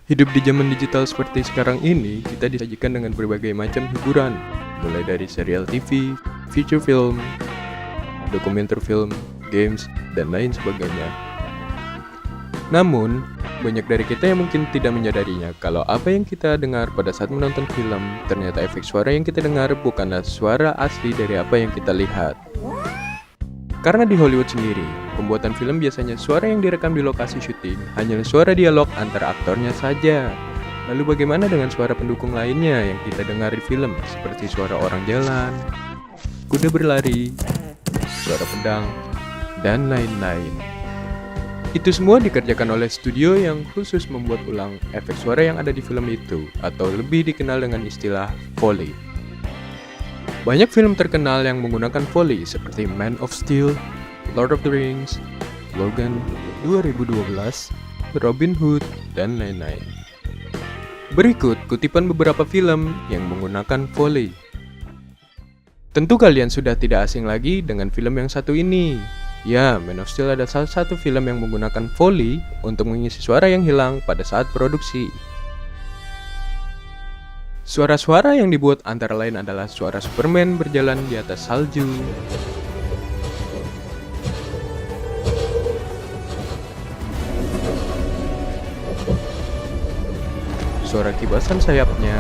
Hidup di zaman digital seperti sekarang ini, kita disajikan dengan berbagai macam hiburan, mulai dari serial TV, feature film, dokumenter film, games, dan lain sebagainya. Namun, banyak dari kita yang mungkin tidak menyadarinya kalau apa yang kita dengar pada saat menonton film, ternyata efek suara yang kita dengar bukanlah suara asli dari apa yang kita lihat. Karena di Hollywood sendiri, pembuatan film biasanya suara yang direkam di lokasi syuting hanyalah suara dialog antara aktornya saja. Lalu bagaimana dengan suara pendukung lainnya yang kita dengar di film, seperti suara orang jalan, kuda berlari, suara pedang, dan lain-lain. Itu semua dikerjakan oleh studio yang khusus membuat ulang efek suara yang ada di film itu, atau lebih dikenal dengan istilah Foley. Banyak film terkenal yang menggunakan Foley seperti Man of Steel, Lord of the Rings, Logan 2012, Robin Hood, dan lain-lain. Berikut kutipan beberapa film yang menggunakan Foley. Tentu kalian sudah tidak asing lagi dengan film yang satu ini. Ya, Man of Steel adalah salah satu film yang menggunakan Foley untuk mengisi suara yang hilang pada saat produksi. Suara-suara yang dibuat antara lain adalah suara Superman berjalan di atas salju, suara kibasan sayapnya,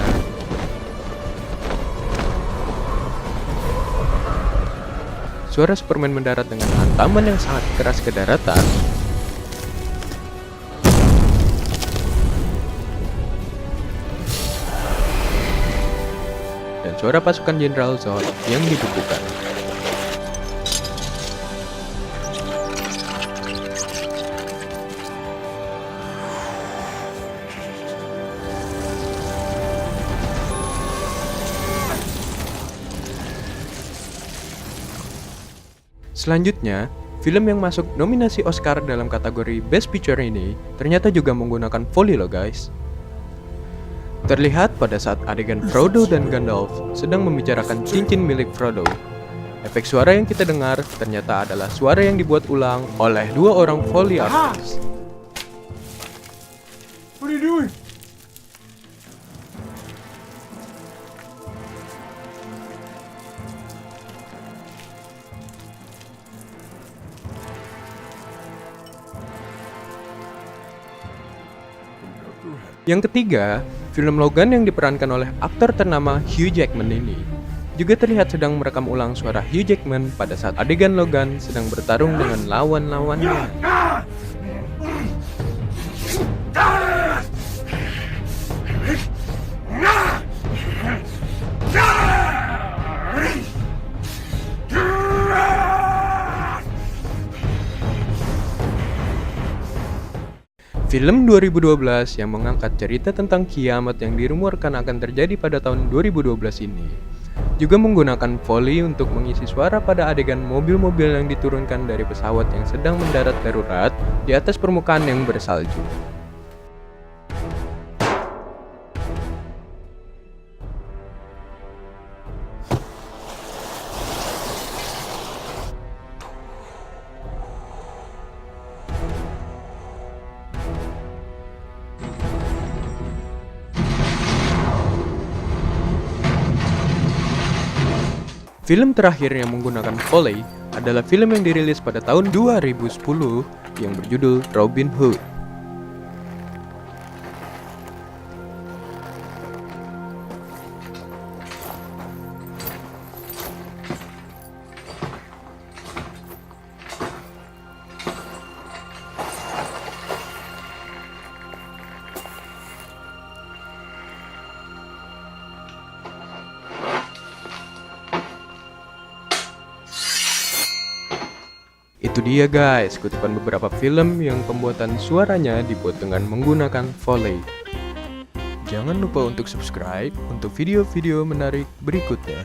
suara Superman mendarat dengan hantaman yang sangat keras ke daratan, dan suara pasukan Jenderal Zod yang dibukukan. Selanjutnya, film yang masuk nominasi Oscar dalam kategori Best Picture ini ternyata juga menggunakan Foley loh guys. Terlihat pada saat adegan Frodo dan Gandalf sedang membicarakan cincin milik Frodo. Efek suara yang kita dengar ternyata adalah suara yang dibuat ulang oleh dua orang Foley artist. What are you doing? Yang ketiga, film Logan yang diperankan oleh aktor ternama Hugh Jackman ini juga terlihat sedang merekam ulang suara Hugh Jackman pada saat adegan Logan sedang bertarung dengan lawan-lawannya. Film 2012 yang mengangkat cerita tentang kiamat yang dirumorkan akan terjadi pada tahun 2012 ini juga menggunakan Foley untuk mengisi suara pada adegan mobil-mobil yang diturunkan dari pesawat yang sedang mendarat darurat di atas permukaan yang bersalju. Film terakhir yang menggunakan Foley adalah film yang dirilis pada tahun 2010 yang berjudul Robin Hood. Itu dia guys, kutipan beberapa film yang pembuatan suaranya dibuat dengan menggunakan Foley. Jangan lupa untuk subscribe untuk video-video menarik berikutnya.